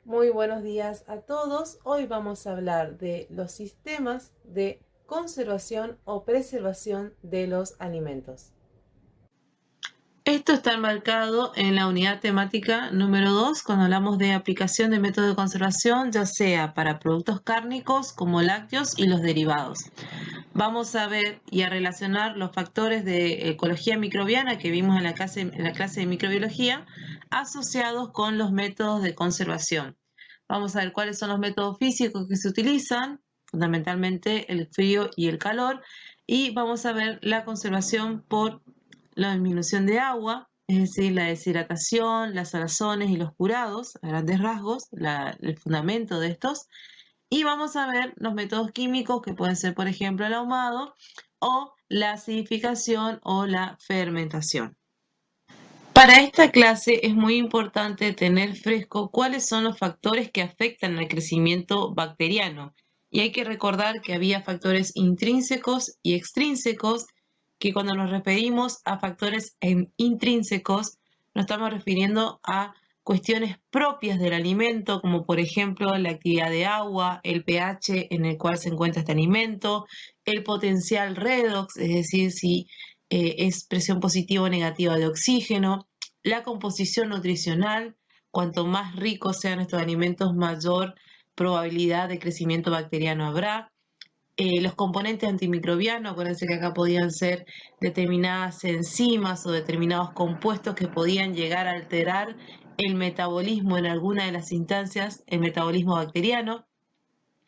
Muy buenos días a todos. Hoy vamos a hablar de los sistemas de conservación o preservación de los alimentos. Esto está enmarcado en la unidad temática número 2 cuando hablamos de aplicación de métodos de conservación, ya sea para productos cárnicos como lácteos y los derivados. Vamos a ver y a relacionar los factores de ecología microbiana que vimos en la clase de microbiología asociados con los métodos de conservación. Vamos a ver cuáles son los métodos físicos que se utilizan, fundamentalmente el frío y el calor, y vamos a ver la conservación por la disminución de agua, es decir, la deshidratación, las salazones y los curados, a grandes rasgos, el fundamento de estos. Y vamos a ver los métodos químicos que pueden ser, por ejemplo, el ahumado o la acidificación o la fermentación. Para esta clase es muy importante tener fresco cuáles son los factores que afectan al crecimiento bacteriano. Y hay que recordar que había factores intrínsecos y extrínsecos, que cuando nos referimos a factores intrínsecos, nos estamos refiriendo a cuestiones propias del alimento, como por ejemplo la actividad de agua, el pH en el cual se encuentra este alimento, el potencial redox, es decir, si es presión positiva o negativa de oxígeno, la composición nutricional, cuanto más ricos sean estos alimentos, mayor probabilidad de crecimiento bacteriano habrá. Los componentes antimicrobianos, acuérdense que acá podían ser determinadas enzimas o determinados compuestos que podían llegar a alterar el metabolismo en alguna de las instancias, el metabolismo bacteriano,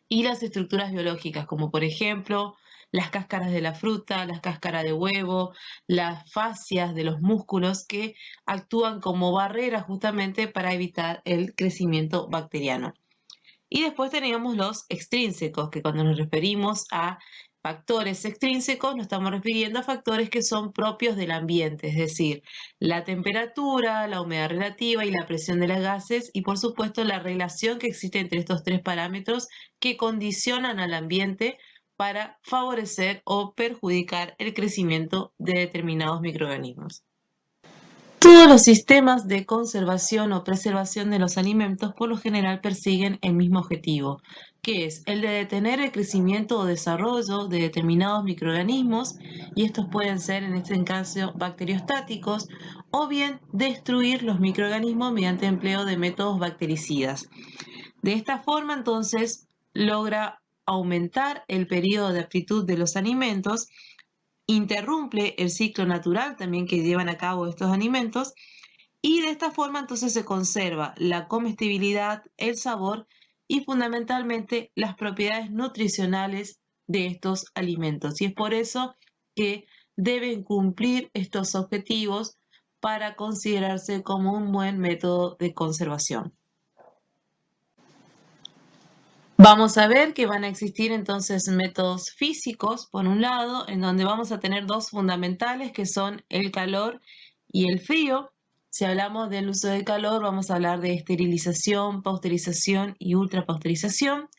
y las estructuras biológicas, como por ejemplo las cáscaras de la fruta, las cáscaras de huevo, las fascias de los músculos que actúan como barrera justamente para evitar el crecimiento bacteriano. Y después teníamos los extrínsecos, que cuando nos referimos a factores extrínsecos nos estamos refiriendo a factores que son propios del ambiente, es decir, la temperatura, la humedad relativa y la presión de los gases y por supuesto la relación que existe entre estos tres parámetros que condicionan al ambiente para favorecer o perjudicar el crecimiento de determinados microorganismos. Todos los sistemas de conservación o preservación de los alimentos por lo general persiguen el mismo objetivo, que es el de detener el crecimiento o desarrollo de determinados microorganismos, y estos pueden ser en este caso bacteriostáticos, o bien destruir los microorganismos mediante empleo de métodos bactericidas. De esta forma, entonces, logra aumentar el periodo de aptitud de los alimentos, interrumpe el ciclo natural también que llevan a cabo estos alimentos y de esta forma entonces se conserva la comestibilidad, el sabor y fundamentalmente las propiedades nutricionales de estos alimentos. Y es por eso que deben cumplir estos objetivos para considerarse como un buen método de conservación. Vamos a ver que van a existir entonces métodos físicos, por un lado, en donde vamos a tener dos fundamentales que son el calor y el frío. Si hablamos del uso de calor, vamos a hablar de esterilización, pasteurización y ultrapasteurización.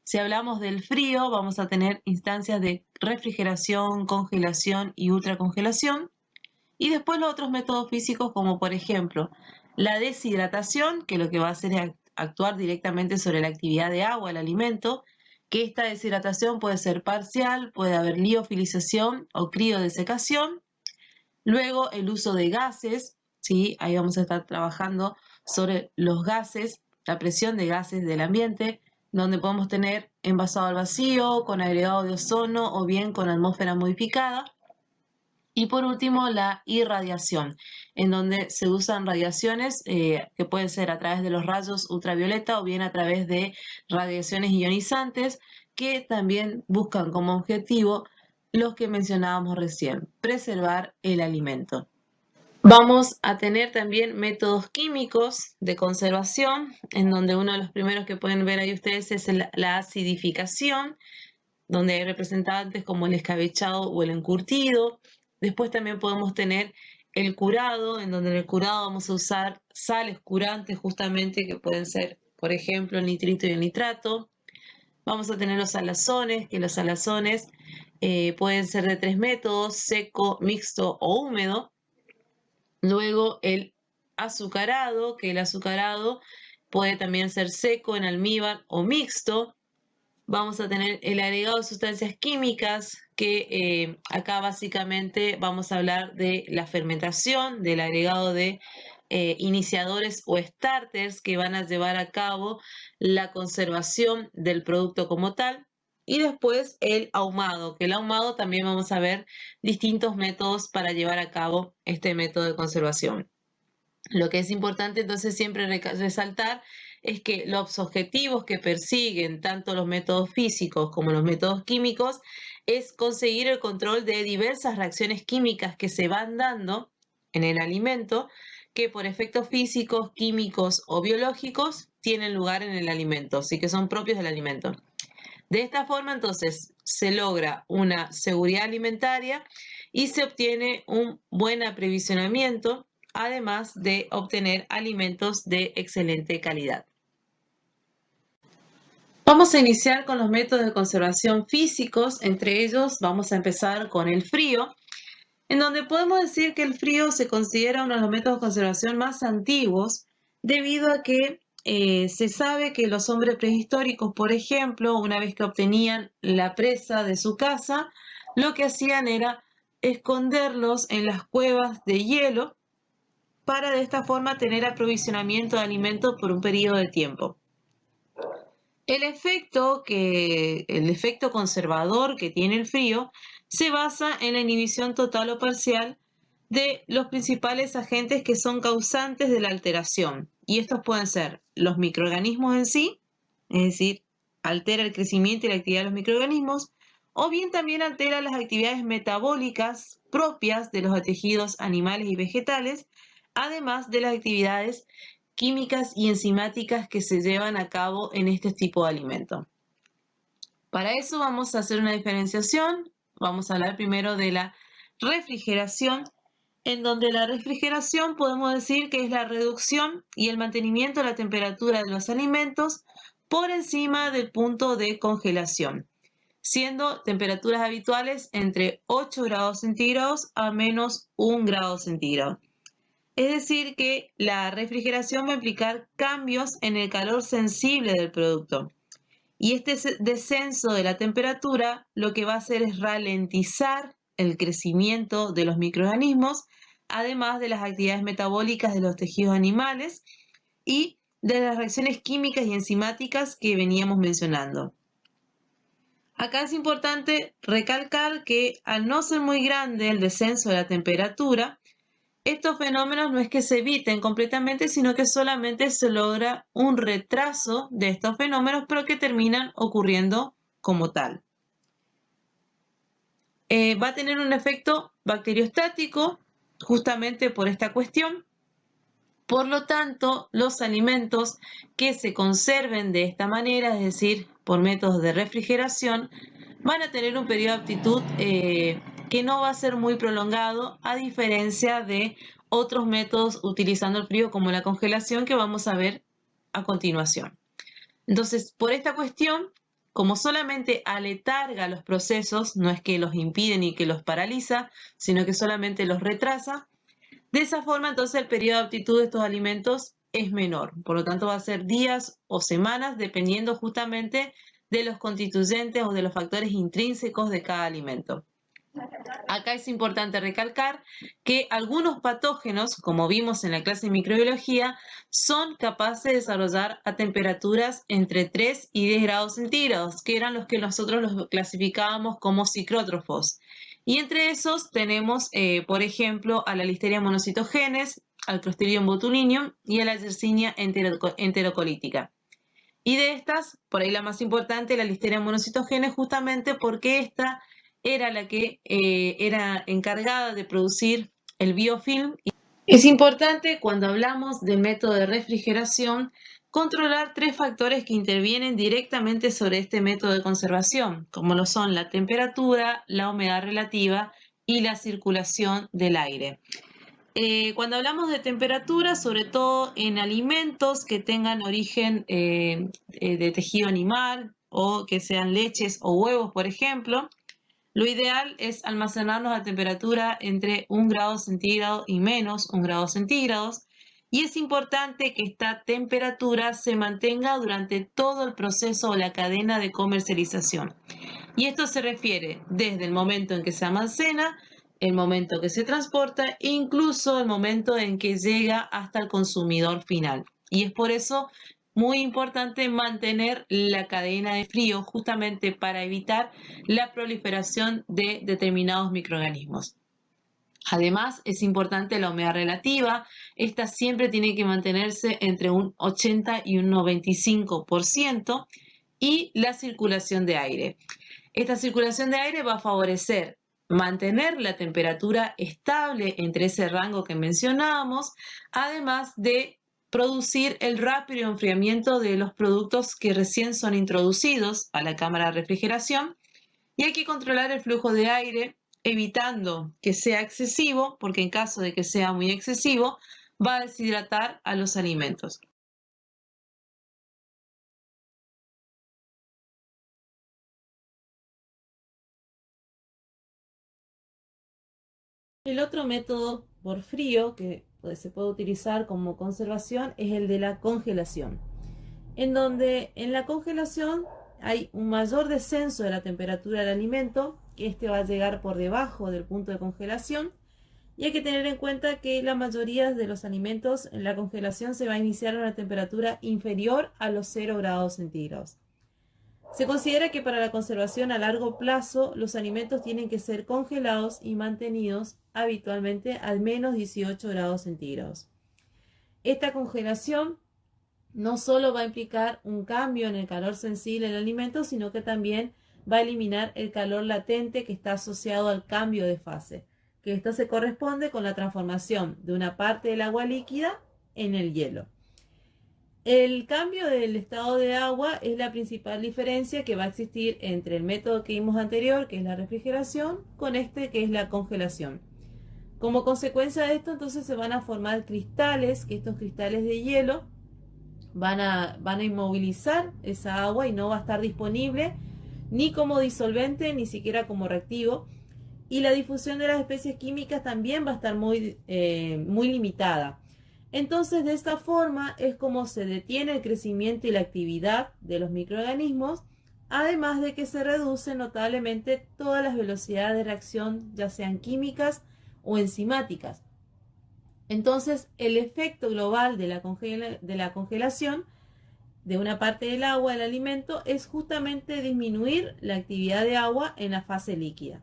Si hablamos del frío, vamos a tener instancias de refrigeración, congelación y ultracongelación. Y después los otros métodos físicos, como por ejemplo la deshidratación, que lo que va a hacer es actuar directamente sobre la actividad de agua del alimento, que esta deshidratación puede ser parcial, puede haber liofilización o criodesecación. Luego el uso de gases, ¿sí? Ahí vamos a estar trabajando sobre los gases, la presión de gases del ambiente, donde podemos tener envasado al vacío, con agregado de ozono o bien con atmósfera modificada. Y por último, la irradiación, en donde se usan radiaciones que pueden ser a través de los rayos ultravioleta o bien a través de radiaciones ionizantes que también buscan como objetivo los que mencionábamos recién, preservar el alimento. Vamos a tener también métodos químicos de conservación, en donde uno de los primeros que pueden ver ahí ustedes es la acidificación, donde hay representantes como el escabechado o el encurtido. Después también podemos tener el curado, en donde en el curado vamos a usar sales curantes justamente que pueden ser, por ejemplo, el nitrito y el nitrato. Vamos a tener los salazones, que los salazones pueden ser de tres métodos: seco, mixto o húmedo. Luego el azucarado, que el azucarado puede también ser seco en almíbar o mixto. Vamos a tener el agregado de sustancias químicas, que acá básicamente vamos a hablar de la fermentación, del agregado de iniciadores o starters que van a llevar a cabo la conservación del producto como tal. Y después el ahumado, que el ahumado también vamos a ver distintos métodos para llevar a cabo este método de conservación. Lo que es importante entonces siempre resaltar es que los objetivos que persiguen tanto los métodos físicos como los métodos químicos es conseguir el control de diversas reacciones químicas que se van dando en el alimento, que por efectos físicos, químicos o biológicos tienen lugar en el alimento, así que son propios del alimento. De esta forma, entonces, se logra una seguridad alimentaria y se obtiene un buen aprovisionamiento, además de obtener alimentos de excelente calidad. Vamos a iniciar con los métodos de conservación físicos. Entre ellos vamos a empezar con el frío, en donde podemos decir que el frío se considera uno de los métodos de conservación más antiguos, debido a que se sabe que los hombres prehistóricos, por ejemplo, una vez que obtenían la presa de su casa, lo que hacían era esconderlos en las cuevas de hielo para de esta forma tener aprovisionamiento de alimentos por un periodo de tiempo. El efecto conservador que tiene el frío se basa en la inhibición total o parcial de los principales agentes que son causantes de la alteración. Y estos pueden ser los microorganismos en sí, es decir, altera el crecimiento y la actividad de los microorganismos, o bien también altera las actividades metabólicas propias de los tejidos animales y vegetales, además de las actividades químicas y enzimáticas que se llevan a cabo en este tipo de alimento. Para eso vamos a hacer una diferenciación. Vamos a hablar primero de la refrigeración, en donde la refrigeración podemos decir que es la reducción y el mantenimiento de la temperatura de los alimentos por encima del punto de congelación, siendo temperaturas habituales entre 8 grados centígrados a menos 1 grado centígrado. Es decir, que la refrigeración va a implicar cambios en el calor sensible del producto. Y este descenso de la temperatura lo que va a hacer es ralentizar el crecimiento de los microorganismos, además de las actividades metabólicas de los tejidos animales y de las reacciones químicas y enzimáticas que veníamos mencionando. Acá es importante recalcar que al no ser muy grande el descenso de la temperatura, estos fenómenos no es que se eviten completamente, sino que solamente se logra un retraso de estos fenómenos, pero que terminan ocurriendo como tal. Va a tener un efecto bacteriostático justamente por esta cuestión. Por lo tanto, los alimentos que se conserven de esta manera, es decir, por métodos de refrigeración, van a tener un periodo de aptitud que no va a ser muy prolongado, a diferencia de otros métodos utilizando el frío como la congelación que vamos a ver a continuación. Entonces, por esta cuestión, como solamente aletarga los procesos, no es que los impide ni que los paraliza, sino que solamente los retrasa, de esa forma entonces el periodo de aptitud de estos alimentos es menor. Por lo tanto, va a ser días o semanas dependiendo justamente de los constituyentes o de los factores intrínsecos de cada alimento. Acá es importante recalcar que algunos patógenos, como vimos en la clase de microbiología, son capaces de desarrollar a temperaturas entre 3 y 10 grados centígrados, que eran los que nosotros los clasificábamos como psicrótrofos. Y entre esos tenemos, por ejemplo, a la Listeria monocytogenes, al Clostridium botulinum y a la Yersinia enterocolítica. Y de estas, por ahí la más importante, la Listeria monocytogenes, justamente porque esta era la que era encargada de producir el biofilm. Es importante cuando hablamos del método de refrigeración controlar 3 factores que intervienen directamente sobre este método de conservación, como lo son la temperatura, la humedad relativa y la circulación del aire. Cuando hablamos de temperatura, sobre todo en alimentos que tengan origen de tejido animal o que sean leches o huevos, por ejemplo, lo ideal es almacenarlos a temperatura entre 1 grado centígrado y menos 1 grado centígrado. y es importante que esta temperatura se mantenga durante todo el proceso o la cadena de comercialización. Y esto se refiere desde el momento en que se almacena, el momento que se transporta e incluso el momento en que llega hasta el consumidor final. Y es por eso muy importante mantener la cadena de frío justamente para evitar la proliferación de determinados microorganismos. Además, es importante la humedad relativa. Esta siempre tiene que mantenerse entre un 80 y un 95% y la circulación de aire. Esta circulación de aire va a favorecer mantener la temperatura estable entre ese rango que mencionábamos, además de producir el rápido enfriamiento de los productos que recién son introducidos a la cámara de refrigeración. Y hay que controlar el flujo de aire evitando que sea excesivo, porque en caso de que sea muy excesivo, va a deshidratar a los alimentos. El otro método por frío que se puede utilizar como conservación es el de la congelación, en donde en la congelación hay un mayor descenso de la temperatura del alimento, que este va a llegar por debajo del punto de congelación, y hay que tener en cuenta que la mayoría de los alimentos en la congelación se va a iniciar a una temperatura inferior a los 0 grados centígrados. Se considera que para la conservación a largo plazo los alimentos tienen que ser congelados y mantenidos habitualmente a menos 18 grados centígrados. Esta congelación no solo va a implicar un cambio en el calor sensible del alimento, sino que también va a eliminar el calor latente que está asociado al cambio de fase, que esto se corresponde con la transformación de una parte del agua líquida en el hielo. El cambio del estado de agua es la principal diferencia que va a existir entre el método que vimos anterior, que es la refrigeración, con este que es la congelación. Como consecuencia de esto, entonces se van a formar cristales, que estos cristales de hielo van a inmovilizar esa agua y no va a estar disponible ni como disolvente ni siquiera como reactivo. Y la difusión de las especies químicas también va a estar muy limitada. Entonces, de esta forma es como se detiene el crecimiento y la actividad de los microorganismos, además de que se reduce notablemente todas las velocidades de reacción, ya sean químicas o enzimáticas. Entonces, el efecto global de la congelación de una parte del agua del alimento es justamente disminuir la actividad de agua en la fase líquida.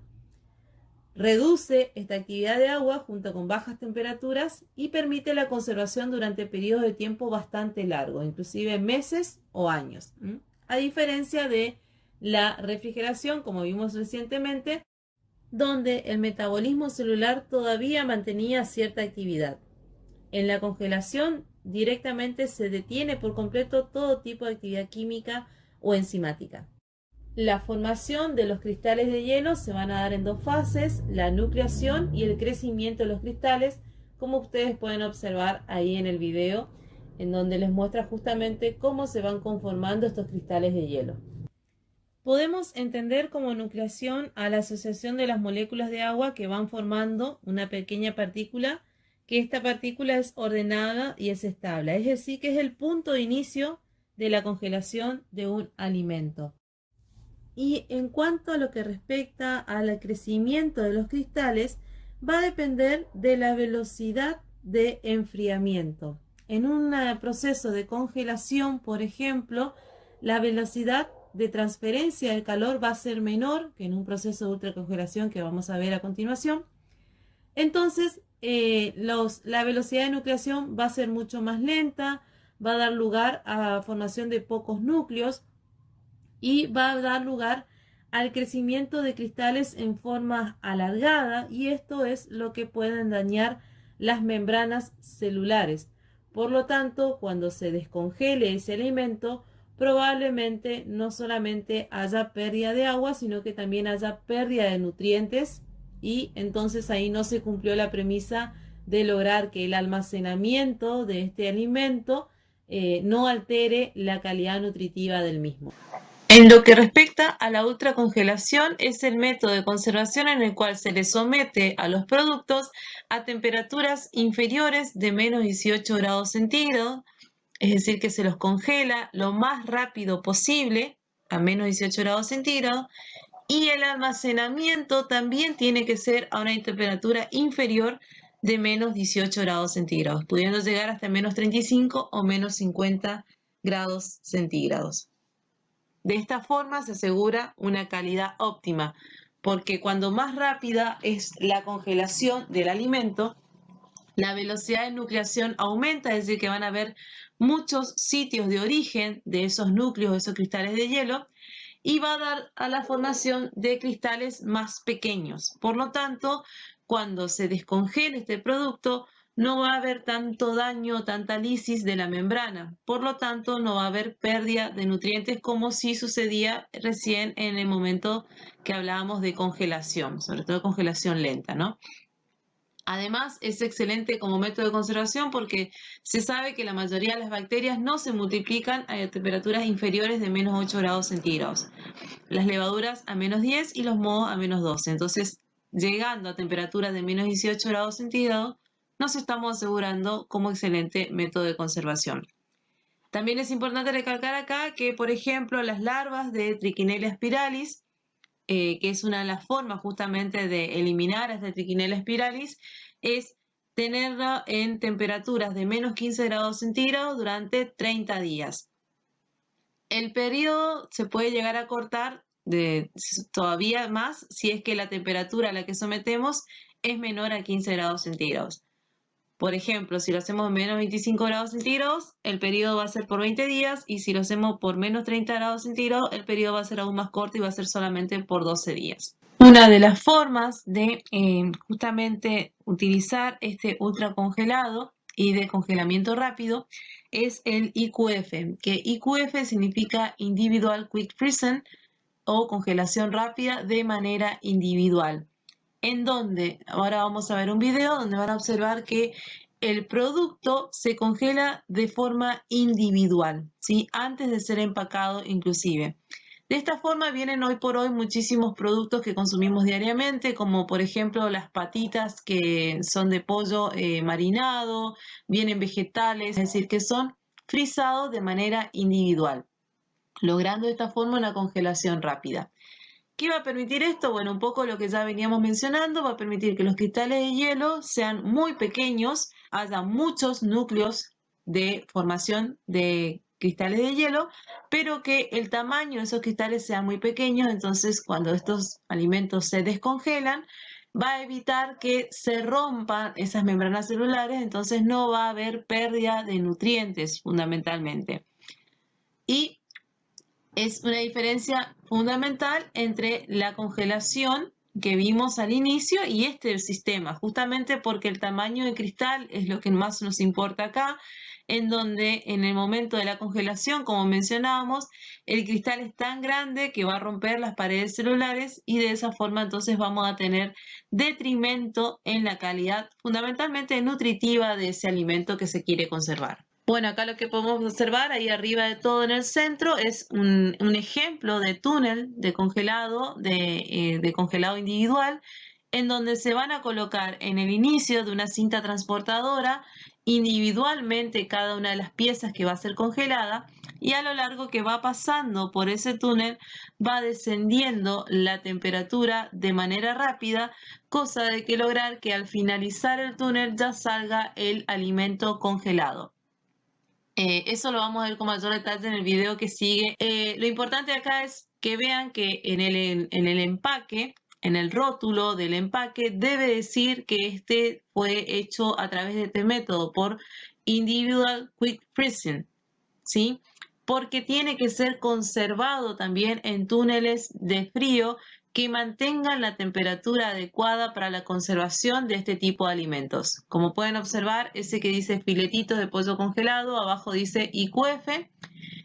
Reduce esta actividad de agua junto con bajas temperaturas y permite la conservación durante periodos de tiempo bastante largos, inclusive meses o años. A diferencia de la refrigeración, como vimos recientemente, donde el metabolismo celular todavía mantenía cierta actividad. En la congelación directamente se detiene por completo todo tipo de actividad química o enzimática. La formación de los cristales de hielo se van a dar en dos fases, la nucleación y el crecimiento de los cristales, como ustedes pueden observar ahí en el video, en donde les muestra justamente cómo se van conformando estos cristales de hielo. Podemos entender como nucleación a la asociación de las moléculas de agua que van formando una pequeña partícula, que esta partícula es ordenada y es estable, es decir, que es el punto de inicio de la congelación de un alimento. Y en cuanto a lo que respecta al crecimiento de los cristales, va a depender de la velocidad de enfriamiento. En un proceso de congelación, por ejemplo, la velocidad de transferencia del calor va a ser menor que en un proceso de ultracongelación que vamos a ver a continuación. Entonces, la velocidad de nucleación va a ser mucho más lenta, va a dar lugar a formación de pocos núcleos, y va a dar lugar al crecimiento de cristales en forma alargada, y esto es lo que pueden dañar las membranas celulares. Por lo tanto, cuando se descongele ese alimento, probablemente no solamente haya pérdida de agua, sino que también haya pérdida de nutrientes, y entonces ahí no se cumplió la premisa de lograr que el almacenamiento de este alimento no altere la calidad nutritiva del mismo. En lo que respecta a la ultracongelación, es el método de conservación en el cual se le somete a los productos a temperaturas inferiores de menos 18 grados centígrados, es decir, que se los congela lo más rápido posible a menos 18 grados centígrados, y el almacenamiento también tiene que ser a una temperatura inferior de menos 18 grados centígrados, pudiendo llegar hasta menos 35 o menos 50 grados centígrados. De esta forma se asegura una calidad óptima, porque cuando más rápida es la congelación del alimento, la velocidad de nucleación aumenta, es decir, que van a haber muchos sitios de origen de esos núcleos, de esos cristales de hielo, y va a dar a la formación de cristales más pequeños. Por lo tanto, cuando se descongele este producto, no va a haber tanto daño, tanta lisis de la membrana. Por lo tanto, no va a haber pérdida de nutrientes como si sucedía recién en el momento que hablábamos de congelación, sobre todo congelación lenta, ¿no? Además, es excelente como método de conservación porque se sabe que la mayoría de las bacterias no se multiplican a temperaturas inferiores de menos 8 grados centígrados. Las levaduras a menos 10 y los mohos a menos 12. Entonces, llegando a temperaturas de menos 18 grados centígrados, nos estamos asegurando como excelente método de conservación. También es importante recalcar acá que, por ejemplo, las larvas de Trichinella spiralis, que es una de las formas justamente de eliminar a esta Trichinella spiralis, es tenerla en temperaturas de menos 15 grados centígrados durante 30 días. El periodo se puede llegar a cortar todavía más si es que la temperatura a la que sometemos es menor a 15 grados centígrados. Por ejemplo, si lo hacemos en menos 25 grados centígrados, el periodo va a ser por 20 días, y si lo hacemos por menos 30 grados centígrados, el periodo va a ser aún más corto y va a ser solamente por 12 días. Una de las formas de justamente utilizar este ultracongelado y de congelamiento rápido es el IQF, que IQF significa Individual Quick Freezing o congelación rápida de manera individual, en donde ahora vamos a ver un video donde van a observar que el producto se congela de forma individual, ¿sí? Antes de ser empacado inclusive. De esta forma vienen hoy por hoy muchísimos productos que consumimos diariamente, como por ejemplo las patitas que son de pollo marinado, vienen vegetales, es decir, que son frisados de manera individual, logrando de esta forma una congelación rápida. ¿Qué va a permitir esto? Bueno, un poco lo que ya veníamos mencionando, va a permitir que los cristales de hielo sean muy pequeños, haya muchos núcleos de formación de cristales de hielo, pero que el tamaño de esos cristales sea muy pequeño. Entonces cuando estos alimentos se descongelan, va a evitar que se rompan esas membranas celulares, entonces no va a haber pérdida de nutrientes fundamentalmente. Y es una diferencia fundamental entre la congelación que vimos al inicio y este sistema, justamente porque el tamaño de cristal es lo que más nos importa acá, en donde en el momento de la congelación, como mencionábamos, el cristal es tan grande que va a romper las paredes celulares, y de esa forma entonces vamos a tener detrimento en la calidad fundamentalmente nutritiva de ese alimento que se quiere conservar. Bueno, acá lo que podemos observar ahí arriba de todo en el centro es un ejemplo de túnel de congelado individual, en donde se van a colocar en el inicio de una cinta transportadora individualmente cada una de las piezas que va a ser congelada, y a lo largo que va pasando por ese túnel va descendiendo la temperatura de manera rápida, cosa de que lograr que al finalizar el túnel ya salga el alimento congelado. Eso lo vamos a ver con mayor detalle en el video que sigue. Lo importante acá es que vean que en el empaque, en el rótulo del empaque, debe decir que este fue hecho a través de este método por Individual Quick Freezing, ¿sí? Porque tiene que ser conservado también en túneles de frío que mantengan la temperatura adecuada para la conservación de este tipo de alimentos. Como pueden observar, ese que dice filetitos de pollo congelado, abajo dice IQF,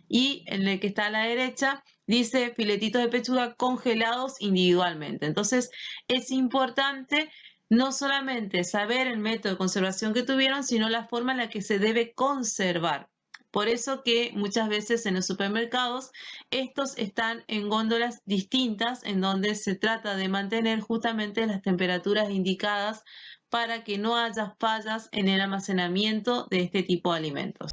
y en el que está a la derecha dice filetitos de pechuga congelados individualmente. Entonces, es importante no solamente saber el método de conservación que tuvieron, sino la forma en la que se debe conservar, Por eso que muchas veces en los supermercados estos están en góndolas distintas en donde se trata de mantener justamente las temperaturas indicadas para que no haya fallas en el almacenamiento de este tipo de alimentos.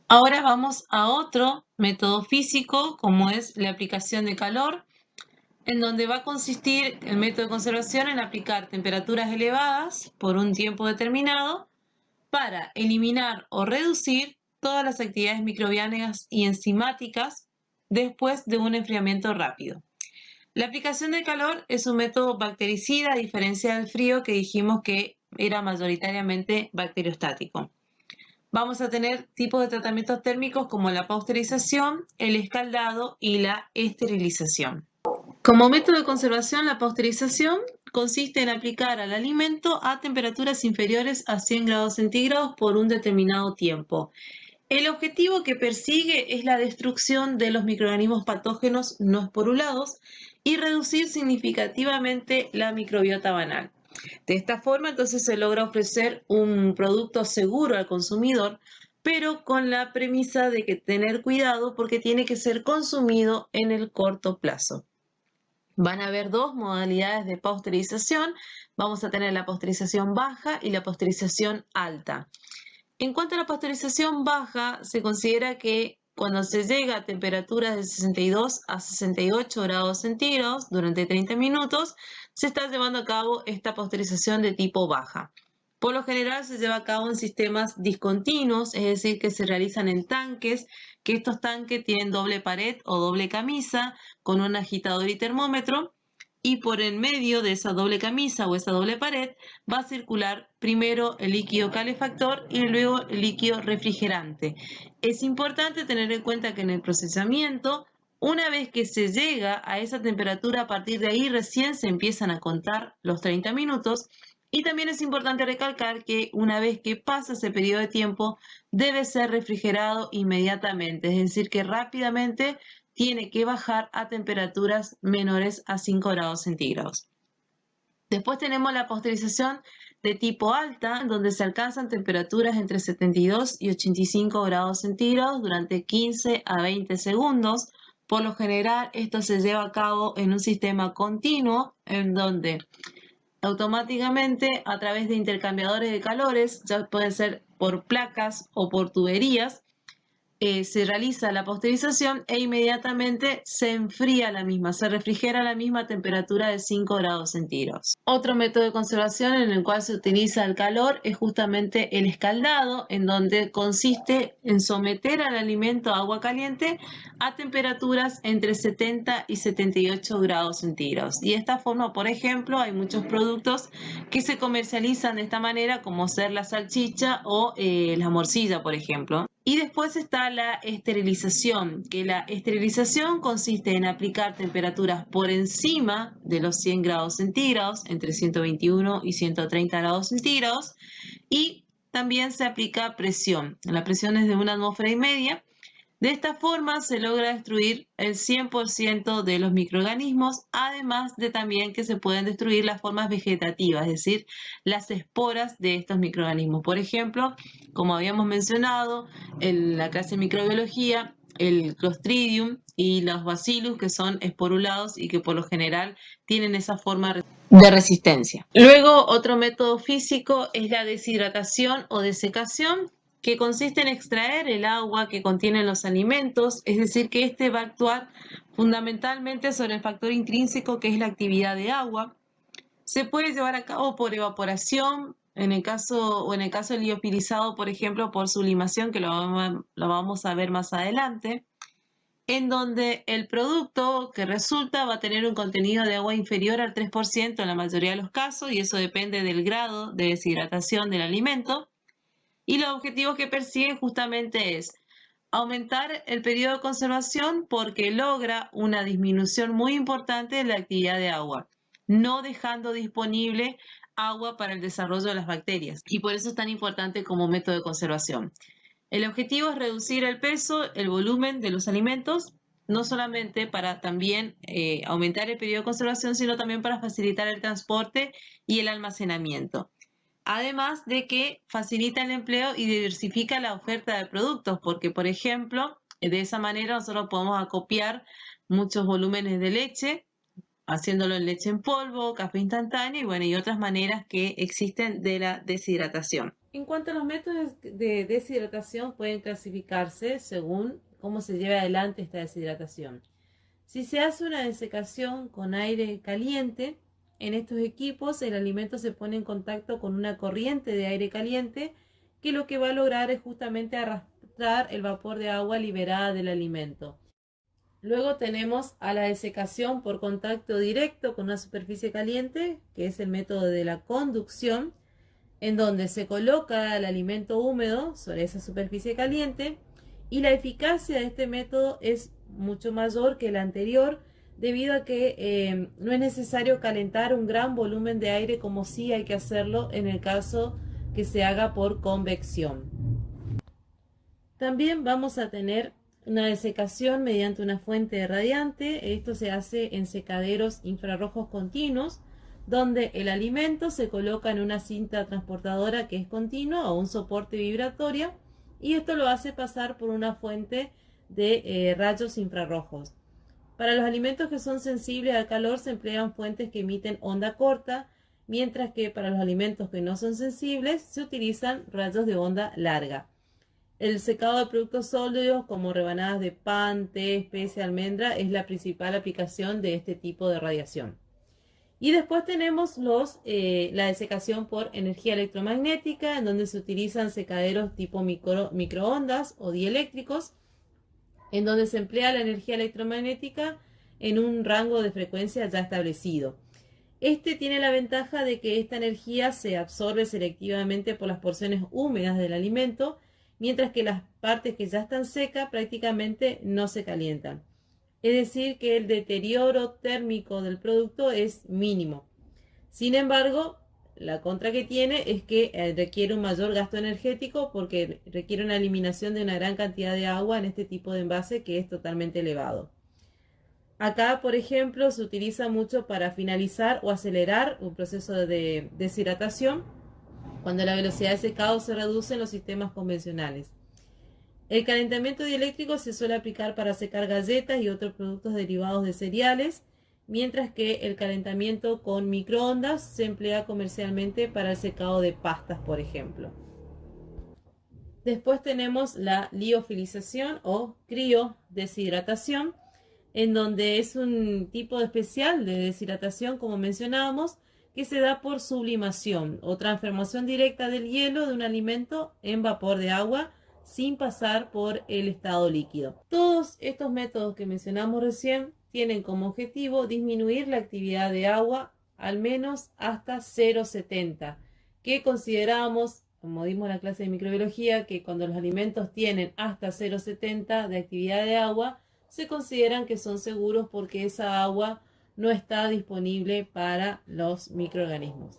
Ahora vamos a otro método físico, como es la aplicación de calor, en donde va a consistir el método de conservación en aplicar temperaturas elevadas por un tiempo determinado para eliminar o reducir todas las actividades microbianas y enzimáticas después de un enfriamiento rápido. La aplicación de calor es un método bactericida, a diferencia del frío que dijimos que era mayoritariamente bacteriostático. Vamos a tener tipos de tratamientos térmicos como la pasteurización, el escaldado y la esterilización. Como método de conservación, la pasteurización consiste en aplicar al alimento a temperaturas inferiores a 100 grados centígrados por un determinado tiempo. El objetivo que persigue es la destrucción de los microorganismos patógenos no esporulados y reducir significativamente la microbiota banal. De esta forma, entonces, se logra ofrecer un producto seguro al consumidor, pero con la premisa de que tener cuidado porque tiene que ser consumido en el corto plazo. Van a haber dos modalidades de pasteurización. Vamos a tener la pasteurización baja y la pasteurización alta. En cuanto a la pasteurización baja, se considera que cuando se llega a temperaturas de 62 a 68 grados centígrados durante 30 minutos, se está llevando a cabo esta pasteurización de tipo baja. Por lo general se lleva a cabo en sistemas discontinuos, es decir, que se realizan en tanques, que estos tanques tienen doble pared o doble camisa con un agitador y termómetro, y por en medio de esa doble camisa o esa doble pared va a circular primero el líquido calefactor y luego el líquido refrigerante. Es importante tener en cuenta que en el procesamiento, una vez que se llega a esa temperatura, a partir de ahí recién se empiezan a contar los 30 minutos. Y también es importante recalcar que una vez que pasa ese periodo de tiempo, debe ser refrigerado inmediatamente, es decir, que rápidamente tiene que bajar a temperaturas menores a 5 grados centígrados. Después tenemos la pasteurización de tipo alta, donde se alcanzan temperaturas entre 72 y 85 grados centígrados durante 15 a 20 segundos. Por lo general, esto se lleva a cabo en un sistema continuo, en donde automáticamente a través de intercambiadores de calores, ya puede ser por placas o por tuberías, se realiza la pasteurización e inmediatamente se enfría la misma, se refrigera a la misma temperatura de 5 grados centígrados. Otro método de conservación en el cual se utiliza el calor es justamente el escaldado, en donde consiste en someter al alimento a agua caliente a temperaturas entre 70 y 78 grados centígrados. Y de esta forma, por ejemplo, hay muchos productos que se comercializan de esta manera, como ser la salchicha o la morcilla, por ejemplo. Y después está la esterilización, que la esterilización consiste en aplicar temperaturas por encima de los 100 grados centígrados, entre 121 y 130 grados centígrados, y también se aplica presión. La presión es de 1,5 atmósferas. De esta forma se logra destruir el 100% de los microorganismos, además de también que se pueden destruir las formas vegetativas, es decir, las esporas de estos microorganismos. Por ejemplo, como habíamos mencionado en la clase de microbiología, el Clostridium y los Bacillus, que son esporulados y que por lo general tienen esa forma de resistencia. Luego, otro método físico es la deshidratación o desecación, que consiste en extraer el agua que contienen los alimentos, es decir, que este va a actuar fundamentalmente sobre el factor intrínseco que es la actividad de agua. Se puede llevar a cabo por evaporación, en el caso del liofilizado, por ejemplo, por sublimación, que lo vamos a ver más adelante, en donde el producto que resulta va a tener un contenido de agua inferior al 3% en la mayoría de los casos, y eso depende del grado de deshidratación del alimento. Y los objetivos que persiguen justamente es aumentar el periodo de conservación porque logra una disminución muy importante de la actividad de agua, no dejando disponible agua para el desarrollo de las bacterias. Y por eso es tan importante como método de conservación. El objetivo es reducir el peso, el volumen de los alimentos, no solamente para también aumentar el periodo de conservación, sino también para facilitar el transporte y el almacenamiento. Además de que facilita el empleo y diversifica la oferta de productos, porque, por ejemplo, de esa manera nosotros podemos acopiar muchos volúmenes de leche, haciéndolo en leche en polvo, café instantáneo y, bueno, y otras maneras que existen de la deshidratación. En cuanto a los métodos de deshidratación, pueden clasificarse según cómo se lleva adelante esta deshidratación. Si se hace una desecación con aire caliente, en estos equipos el alimento se pone en contacto con una corriente de aire caliente que lo que va a lograr es justamente arrastrar el vapor de agua liberada del alimento. Luego tenemos a la desecación por contacto directo con una superficie caliente, que es el método de la conducción, en donde se coloca el alimento húmedo sobre esa superficie caliente, y la eficacia de este método es mucho mayor que el anterior, debido a que no es necesario calentar un gran volumen de aire como sí hay que hacerlo en el caso que se haga por convección. También vamos a tener una desecación mediante una fuente radiante. Esto se hace en secaderos infrarrojos continuos, donde el alimento se coloca en una cinta transportadora que es continua o un soporte vibratorio, y esto lo hace pasar por una fuente de rayos infrarrojos. Para los alimentos que son sensibles al calor se emplean fuentes que emiten onda corta, mientras que para los alimentos que no son sensibles se utilizan rayos de onda larga. El secado de productos sólidos como rebanadas de pan, té, especia, almendra es la principal aplicación de este tipo de radiación. Y después tenemos la desecación por energía electromagnética, en donde se utilizan secaderos tipo microondas o dieléctricos, en donde se emplea la energía electromagnética en un rango de frecuencia ya establecido. Este tiene la ventaja de que esta energía se absorbe selectivamente por las porciones húmedas del alimento, mientras que las partes que ya están secas prácticamente no se calientan. Es decir, que el deterioro térmico del producto es mínimo. Sin embargo, la contra que tiene es que requiere un mayor gasto energético porque requiere una eliminación de una gran cantidad de agua en este tipo de envase que es totalmente elevado. Acá, por ejemplo, se utiliza mucho para finalizar o acelerar un proceso de deshidratación cuando la velocidad de secado se reduce en los sistemas convencionales. El calentamiento dieléctrico se suele aplicar para secar galletas y otros productos derivados de cereales, mientras que el calentamiento con microondas se emplea comercialmente para el secado de pastas, por ejemplo. Después tenemos la liofilización o criodeshidratación, en donde es un tipo especial de deshidratación, como mencionábamos, que se da por sublimación o transformación directa del hielo de un alimento en vapor de agua sin pasar por el estado líquido. Todos estos métodos que mencionamos recién tienen como objetivo disminuir la actividad de agua al menos hasta 0,70, que consideramos, como dimos en la clase de microbiología, que cuando los alimentos tienen hasta 0,70 de actividad de agua, se consideran que son seguros porque esa agua no está disponible para los microorganismos.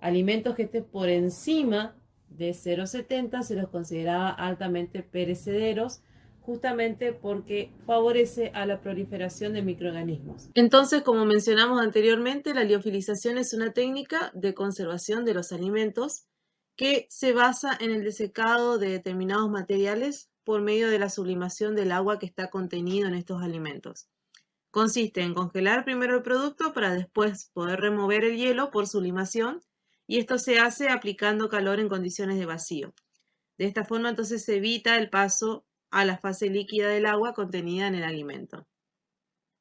Alimentos que estén por encima de 0,70 se los consideraba altamente perecederos, justamente porque favorece a la proliferación de microorganismos. Entonces, como mencionamos anteriormente, la liofilización es una técnica de conservación de los alimentos que se basa en el desecado de determinados materiales por medio de la sublimación del agua que está contenido en estos alimentos. Consiste en congelar primero el producto para después poder remover el hielo por sublimación, y esto se hace aplicando calor en condiciones de vacío. De esta forma entonces se evita el paso a la fase líquida del agua contenida en el alimento.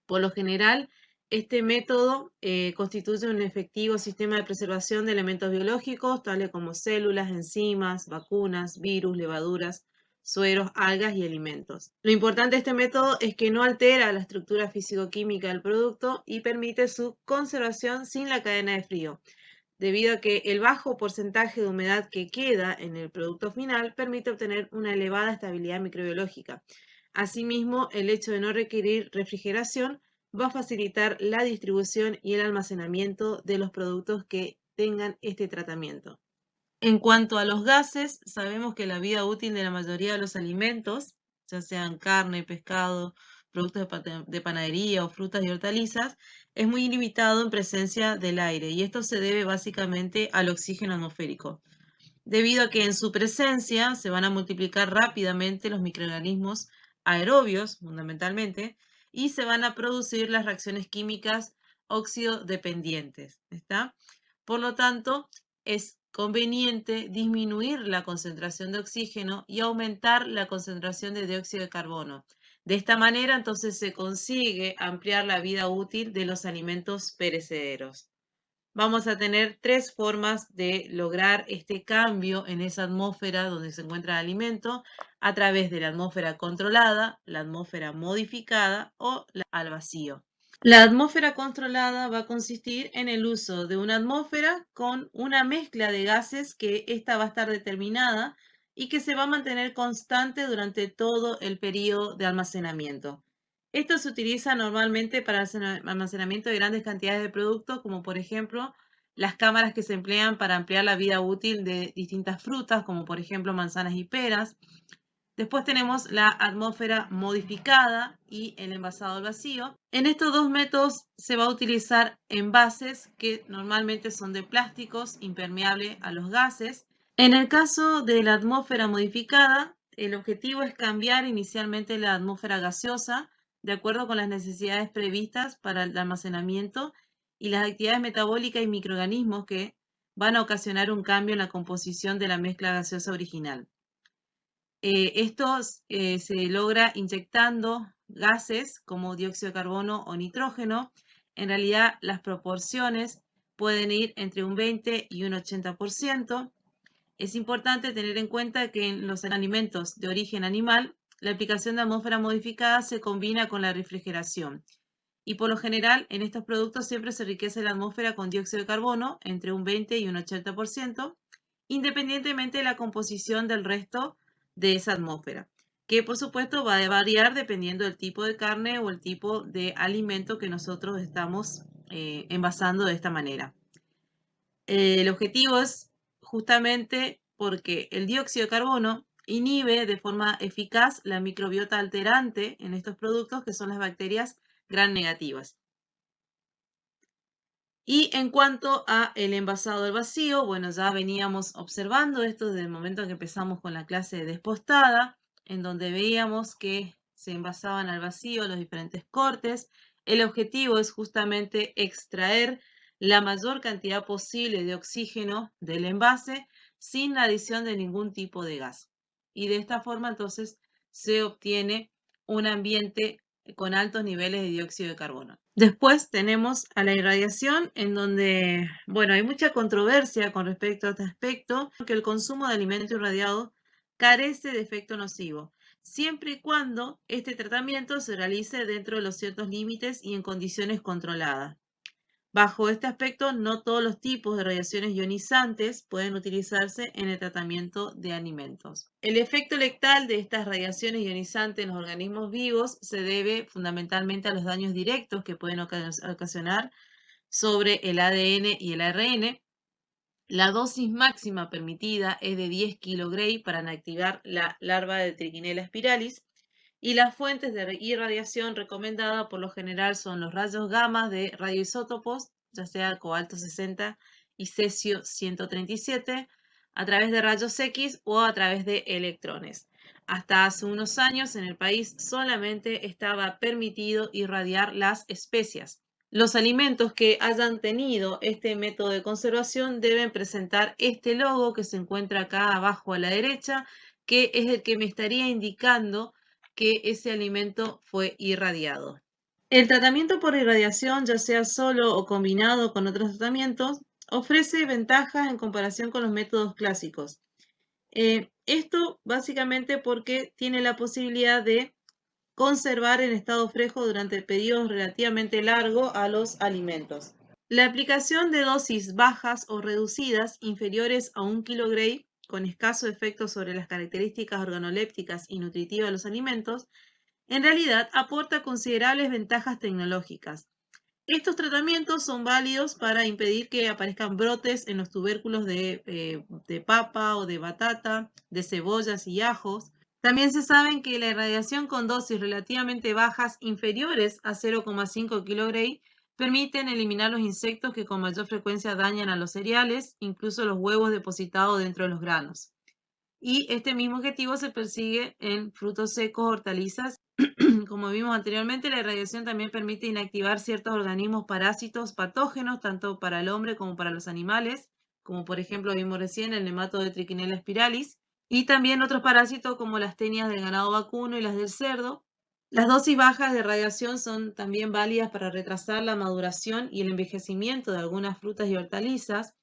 Por lo general, este método constituye un efectivo sistema de preservación de elementos biológicos, tales como células, enzimas, vacunas, virus, levaduras, sueros, algas y alimentos. Lo importante de este método es que no altera la estructura físico-química del producto y permite su conservación sin la cadena de frío, debido a que el bajo porcentaje de humedad que queda en el producto final permite obtener una elevada estabilidad microbiológica. Asimismo, el hecho de no requerir refrigeración va a facilitar la distribución y el almacenamiento de los productos que tengan este tratamiento. En cuanto a los gases, sabemos que la vida útil de la mayoría de los alimentos, ya sean carne, pescado, productos de panadería o frutas y hortalizas, es muy limitado en presencia del aire, y esto se debe básicamente al oxígeno atmosférico, debido a que en su presencia se van a multiplicar rápidamente los microorganismos aerobios, fundamentalmente, y se van a producir las reacciones químicas óxido-dependientes, ¿está? Por lo tanto, es conveniente disminuir la concentración de oxígeno y aumentar la concentración de dióxido de carbono. De esta manera, entonces, se consigue ampliar la vida útil de los alimentos perecederos. Vamos a tener tres formas de lograr este cambio en esa atmósfera donde se encuentra el alimento: a través de la atmósfera controlada, la atmósfera modificada o al vacío. La atmósfera controlada va a consistir en el uso de una atmósfera con una mezcla de gases que esta va a estar determinada y que se va a mantener constante durante todo el periodo de almacenamiento. Esto se utiliza normalmente para el almacenamiento de grandes cantidades de productos, como por ejemplo las cámaras que se emplean para ampliar la vida útil de distintas frutas, como por ejemplo manzanas y peras. Después tenemos la atmósfera modificada y el envasado al vacío. En estos dos métodos se va a utilizar envases que normalmente son de plásticos, impermeable a los gases. En el caso de la atmósfera modificada, el objetivo es cambiar inicialmente la atmósfera gaseosa de acuerdo con las necesidades previstas para el almacenamiento y las actividades metabólicas y microorganismos que van a ocasionar un cambio en la composición de la mezcla gaseosa original. Esto se logra inyectando gases como dióxido de carbono o nitrógeno. En realidad, las proporciones pueden ir entre un 20 y un 80%. Es importante tener en cuenta que en los alimentos de origen animal, la aplicación de atmósfera modificada se combina con la refrigeración. Y por lo general, en estos productos siempre se enriquece la atmósfera con dióxido de carbono entre un 20 y un 80%, independientemente de la composición del resto de esa atmósfera, que por supuesto va a variar dependiendo del tipo de carne o el tipo de alimento que nosotros estamos envasando de esta manera. El objetivo es justamente porque el dióxido de carbono inhibe de forma eficaz la microbiota alterante en estos productos, que son las bacterias gram negativas. Y en cuanto a el envasado al vacío, bueno, ya veníamos observando esto desde el momento en que empezamos con la clase de despostada, en donde veíamos que se envasaban al vacío los diferentes cortes. El objetivo es justamente extraer la mayor cantidad posible de oxígeno del envase sin la adición de ningún tipo de gas. Y de esta forma entonces se obtiene un ambiente con altos niveles de dióxido de carbono. Después tenemos a la irradiación, en donde, bueno, hay mucha controversia con respecto a este aspecto, porque el consumo de alimento irradiado carece de efecto nocivo, siempre y cuando este tratamiento se realice dentro de los ciertos límites y en condiciones controladas. Bajo este aspecto, no todos los tipos de radiaciones ionizantes pueden utilizarse en el tratamiento de alimentos. El efecto letal de estas radiaciones ionizantes en los organismos vivos se debe fundamentalmente a los daños directos que pueden ocasionar sobre el ADN y el ARN. La dosis máxima permitida es de 10 kg para inactivar la larva de Trichinella spiralis, y las fuentes de irradiación recomendadas por lo general son los rayos gamma de radioisótopos, ya sea cobalto 60 y cesio 137, a través de rayos X o a través de electrones. Hasta hace unos años en el país solamente estaba permitido irradiar las especias. Los alimentos que hayan tenido este método de conservación deben presentar este logo que se encuentra acá abajo a la derecha, que es el que me estaría indicando que ese alimento fue irradiado. El tratamiento por irradiación, ya sea solo o combinado con otros tratamientos, ofrece ventajas en comparación con los métodos clásicos. Esto básicamente porque tiene la posibilidad de conservar en estado fresco durante periodos relativamente largos a los alimentos. La aplicación de dosis bajas o reducidas inferiores a 1 kg con escaso efecto sobre las características organolépticas y nutritivas de los alimentos, en realidad aporta considerables ventajas tecnológicas. Estos tratamientos son válidos para impedir que aparezcan brotes en los tubérculos de papa o de batata, de cebollas y ajos. También se sabe que la irradiación con dosis relativamente bajas, inferiores a 0,5 kg, permiten eliminar los insectos que con mayor frecuencia dañan a los cereales, incluso los huevos depositados dentro de los granos. Y este mismo objetivo se persigue en frutos secos, hortalizas. Como vimos anteriormente, la irradiación también permite inactivar ciertos organismos parásitos patógenos, tanto para el hombre como para los animales, como por ejemplo vimos recién el nematodo de Trichinella spiralis, y también otros parásitos como las tenias del ganado vacuno y las del cerdo. Las dosis bajas de radiación son también válidas para retrasar la maduración y el envejecimiento de algunas frutas y hortalizas.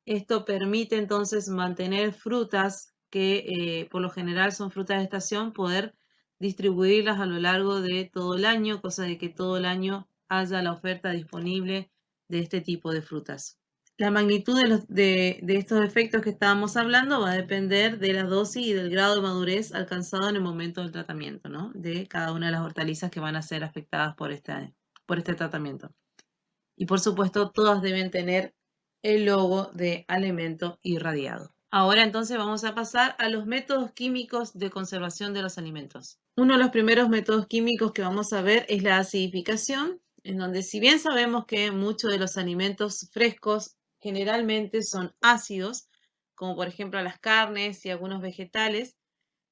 Esto permite entonces mantener frutas que por lo general son frutas de estación, poder distribuirlas a lo largo de todo el año, cosa de que todo el año haya la oferta disponible de este tipo de frutas. La magnitud de estos efectos que estábamos hablando va a depender de la dosis y del grado de madurez alcanzado en el momento del tratamiento, ¿no? De cada una de las hortalizas que van a ser afectadas por este tratamiento. Y por supuesto, todas deben tener el logo de alimento irradiado. Ahora entonces vamos a pasar a los métodos químicos de conservación de los alimentos. Uno de los primeros métodos químicos que vamos a ver es la acidificación, en donde si bien sabemos que muchos de los alimentos frescos generalmente son ácidos, como por ejemplo las carnes y algunos vegetales,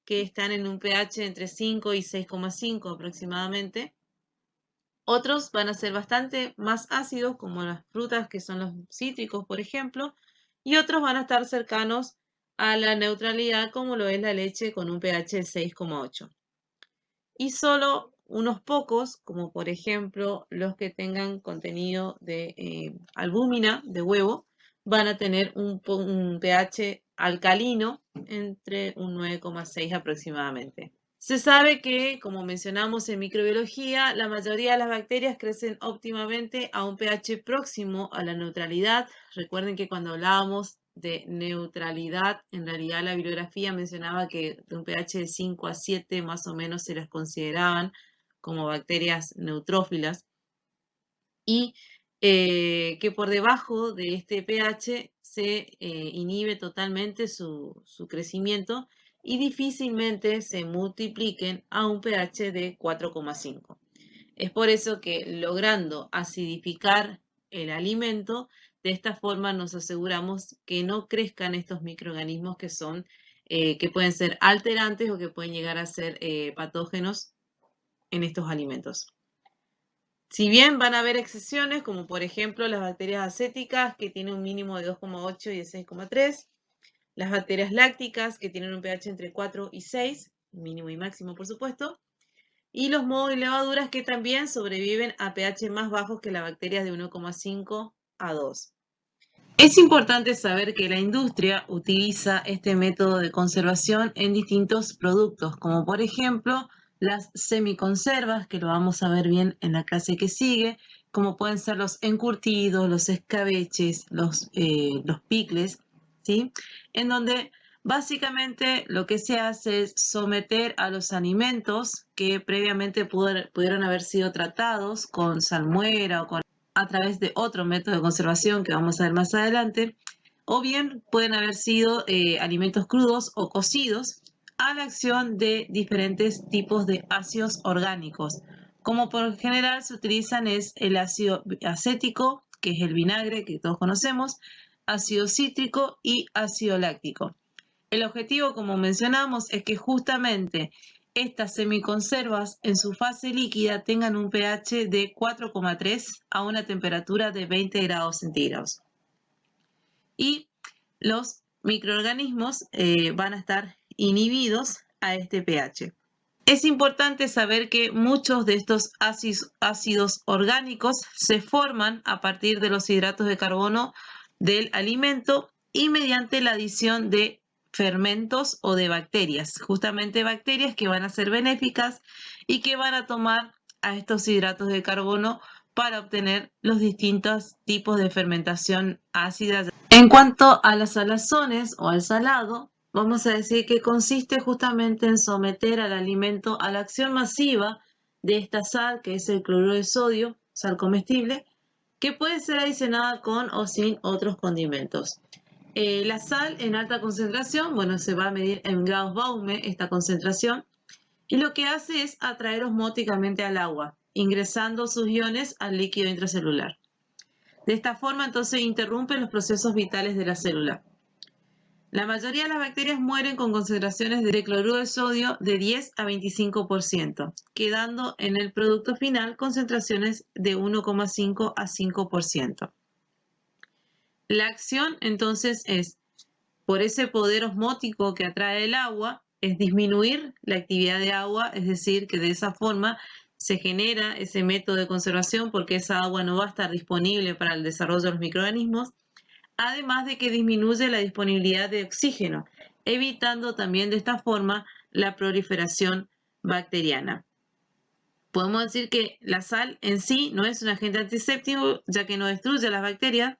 que están en un pH entre 5 y 6,5 aproximadamente, otros van a ser bastante más ácidos, como las frutas que son los cítricos, por ejemplo, y otros van a estar cercanos a la neutralidad, como lo es la leche con un pH de 6,8. Y solo unos pocos, como por ejemplo los que tengan contenido de albúmina, de huevo, van a tener un pH alcalino entre un 9,6 aproximadamente. Se sabe que, como mencionamos en microbiología, la mayoría de las bacterias crecen óptimamente a un pH próximo a la neutralidad. Recuerden que cuando hablábamos de neutralidad, en realidad la bibliografía mencionaba que de un pH de 5 a 7 más o menos se las consideraban como bacterias neutrófilas, y que por debajo de este pH se inhibe totalmente su crecimiento y difícilmente se multipliquen a un pH de 4,5. Es por eso que logrando acidificar el alimento, de esta forma nos aseguramos que no crezcan estos microorganismos que pueden ser alterantes o que pueden llegar a ser patógenos en estos alimentos. Si bien van a haber excepciones, como por ejemplo las bacterias acéticas, que tienen un mínimo de 2,8 y de 6,3, las bacterias lácticas, que tienen un pH entre 4 y 6, mínimo y máximo por supuesto, y los mohos y levaduras, que también sobreviven a pH más bajos que las bacterias de 1,5 a 2. Es importante saber que la industria utiliza este método de conservación en distintos productos, como por ejemplo las semiconservas, que lo vamos a ver bien en la clase que sigue, como pueden ser los encurtidos, los escabeches, los picles, ¿sí? En donde básicamente lo que se hace es someter a los alimentos que previamente pudieron haber sido tratados con salmuera o a través de otro método de conservación que vamos a ver más adelante, o bien pueden haber sido alimentos crudos o cocidos a la acción de diferentes tipos de ácidos orgánicos. Como por general se utilizan es el ácido acético, que es el vinagre que todos conocemos, ácido cítrico y ácido láctico. El objetivo, como mencionamos, es que justamente estas semiconservas en su fase líquida tengan un pH de 4,3 a una temperatura de 20 grados centígrados. Y los microorganismos van a estar inhibidos a este pH. Es importante saber que muchos de estos ácidos orgánicos se forman a partir de los hidratos de carbono del alimento y mediante la adición de fermentos o de bacterias, justamente bacterias que van a ser benéficas y que van a tomar a estos hidratos de carbono para obtener los distintos tipos de fermentación ácida. En cuanto a las salazones o al salado, vamos a decir que consiste justamente en someter al alimento a la acción masiva de esta sal, que es el cloruro de sodio, sal comestible, que puede ser adicionada con o sin otros condimentos. La sal en alta concentración, bueno, se va a medir en grados Baume esta concentración, y lo que hace es atraer osmóticamente al agua, ingresando sus iones al líquido intracelular. De esta forma, entonces, interrumpe los procesos vitales de la célula. La mayoría de las bacterias mueren con concentraciones de cloruro de sodio de 10 a 25%, quedando en el producto final concentraciones de 1,5 a 5%. La acción, entonces, es, por ese poder osmótico que atrae el agua, es disminuir la actividad de agua, es decir, que de esa forma se genera ese método de conservación porque esa agua no va a estar disponible para el desarrollo de los microorganismos, además de que disminuye la disponibilidad de oxígeno, evitando también de esta forma la proliferación bacteriana. Podemos decir que la sal en sí no es un agente antiséptico, ya que no destruye las bacterias.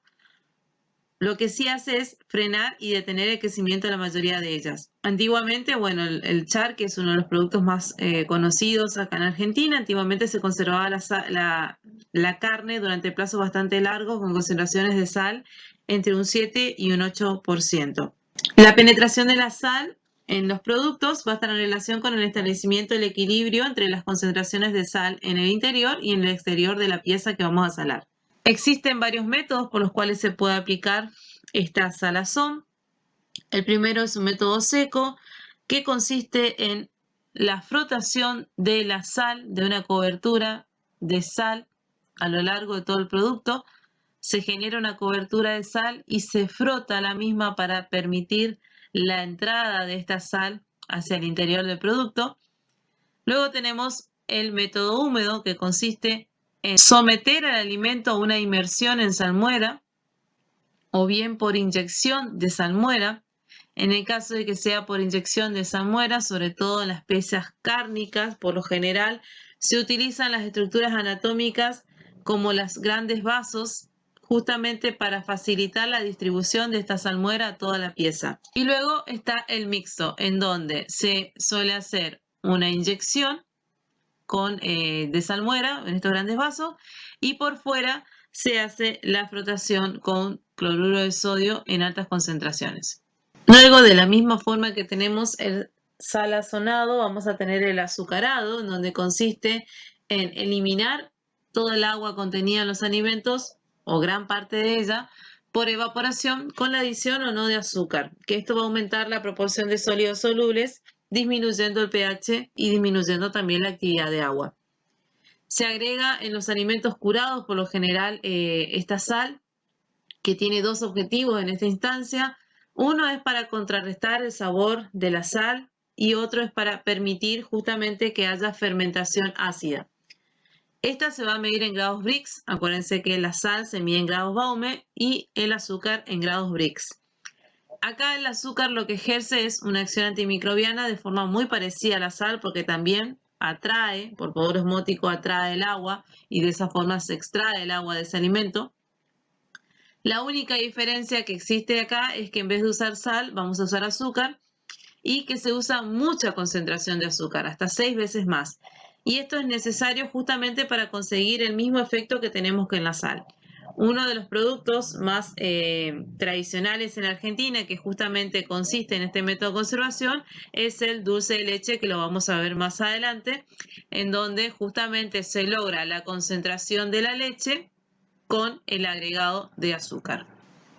Lo que sí hace es frenar y detener el crecimiento de la mayoría de ellas. Antiguamente, bueno, el char, que es uno de los productos más conocidos acá en Argentina, antiguamente se conservaba la carne durante plazos bastante largos con concentraciones de sal entre un 7 y un 8%. La penetración de la sal en los productos va a estar en relación con el establecimiento del equilibrio entre las concentraciones de sal en el interior y en el exterior de la pieza que vamos a salar. Existen varios métodos por los cuales se puede aplicar esta salazón. El primero es un método seco, que consiste en la frotación de la sal, de una cobertura de sal a lo largo de todo el producto. Se genera una cobertura de sal y se frota la misma para permitir la entrada de esta sal hacia el interior del producto. Luego tenemos el método húmedo, que consiste en someter al alimento a una inmersión en salmuera o bien por inyección de salmuera. En el caso de que sea por inyección de salmuera, sobre todo en las piezas cárnicas, por lo general se utilizan las estructuras anatómicas como los grandes vasos, justamente para facilitar la distribución de esta salmuera a toda la pieza. Y luego está el mixto, en donde se suele hacer una inyección de salmuera en estos grandes vasos y por fuera se hace la frotación con cloruro de sodio en altas concentraciones. Luego, de la misma forma que tenemos el salazonado, vamos a tener el azucarado, en donde consiste en eliminar toda el agua contenida en los alimentos o gran parte de ella por evaporación con la adición o no de azúcar, que esto va a aumentar la proporción de sólidos solubles, disminuyendo el pH y disminuyendo también la actividad de agua. Se agrega en los alimentos curados, por lo general, esta sal, que tiene dos objetivos en esta instancia. Uno es para contrarrestar el sabor de la sal y otro es para permitir justamente que haya fermentación ácida. Esta se va a medir en grados Brix. Acuérdense que la sal se mide en grados Baume y el azúcar en grados Brix. Acá el azúcar lo que ejerce es una acción antimicrobiana de forma muy parecida a la sal, porque también atrae, por poder osmótico atrae el agua y de esa forma se extrae el agua de ese alimento. La única diferencia que existe acá es que en vez de usar sal vamos a usar azúcar y que se usa mucha concentración de azúcar, hasta 6 veces más. Y esto es necesario justamente para conseguir el mismo efecto que tenemos con la sal. Uno de los productos más tradicionales en Argentina, que justamente consiste en este método de conservación, es el dulce de leche, que lo vamos a ver más adelante, en donde justamente se logra la concentración de la leche con el agregado de azúcar.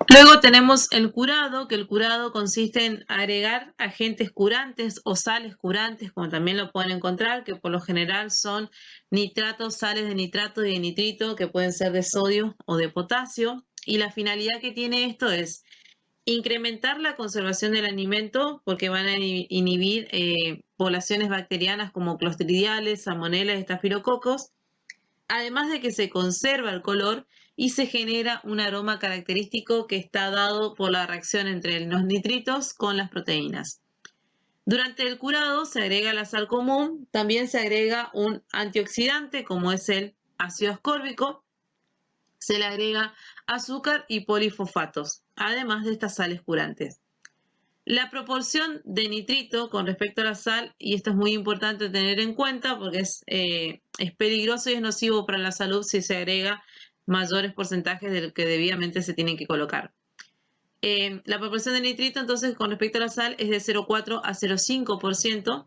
Luego tenemos el curado, que el curado consiste en agregar agentes curantes o sales curantes, como también lo pueden encontrar, que por lo general son nitratos, sales de nitrato y de nitrito, que pueden ser de sodio o de potasio. Y la finalidad que tiene esto es incrementar la conservación del alimento porque van a inhibir poblaciones bacterianas como clostridiales, salmonella y estafilococos, además de que se conserva el color y se genera un aroma característico que está dado por la reacción entre los nitritos con las proteínas. Durante el curado se agrega la sal común, también se agrega un antioxidante como es el ácido ascórbico, se le agrega azúcar y polifosfatos, además de estas sales curantes. La proporción de nitrito con respecto a la sal, y esto es muy importante tener en cuenta porque es peligroso y es nocivo para la salud si se agrega mayores porcentajes de lo que debidamente se tienen que colocar. La proporción de nitrito entonces con respecto a la sal es de 0,4 a 0,5%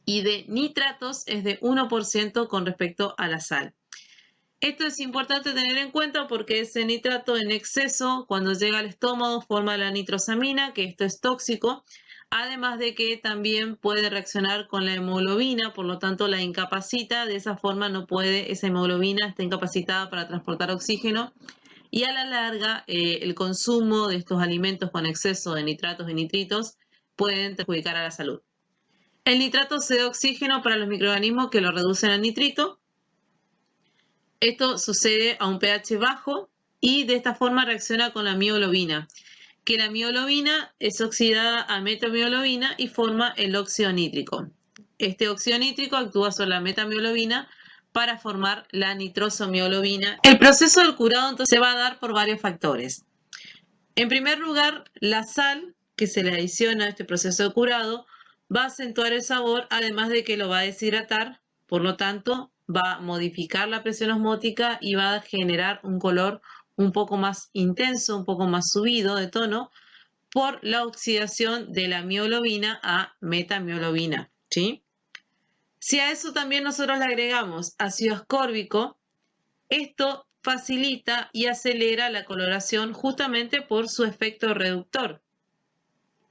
y de nitratos es de 1% con respecto a la sal. Esto es importante tener en cuenta porque ese nitrato en exceso, cuando llega al estómago, forma la nitrosamina, que esto es tóxico, además de que también puede reaccionar con la hemoglobina, por lo tanto la incapacita, de esa forma no puede, esa hemoglobina está incapacitada para transportar oxígeno y a la larga el consumo de estos alimentos con exceso de nitratos y nitritos pueden perjudicar a la salud. El nitrato cede oxígeno para los microorganismos que lo reducen a nitrito. Esto sucede a un pH bajo y de esta forma reacciona con la mioglobina, que la mioglobina es oxidada a metamiolobina y forma el óxido nítrico. Este óxido nítrico actúa sobre la metamiolobina para formar la nitrosomioglobina. El proceso del curado entonces se va a dar por varios factores. En primer lugar, la sal que se le adiciona a este proceso de curado va a acentuar el sabor, además de que lo va a deshidratar, por lo tanto, va a modificar la presión osmótica y va a generar un color un poco más intenso, un poco más subido de tono, por la oxidación de la mioglobina a metamiolobina, ¿sí? Si a eso también nosotros le agregamos ácido ascórbico, esto facilita y acelera la coloración justamente por su efecto reductor.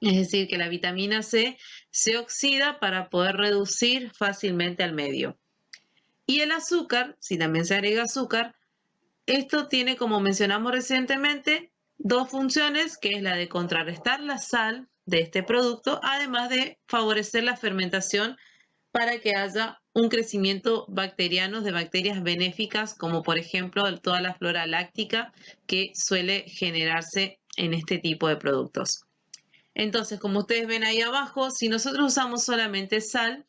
Es decir, que la vitamina C se oxida para poder reducir fácilmente al medio. Y el azúcar, si también se agrega azúcar, esto tiene, como mencionamos recientemente, dos funciones, que es la de contrarrestar la sal de este producto, además de favorecer la fermentación para que haya un crecimiento bacteriano de bacterias benéficas, como por ejemplo toda la flora láctica que suele generarse en este tipo de productos. Entonces, como ustedes ven ahí abajo, si nosotros usamos solamente sal,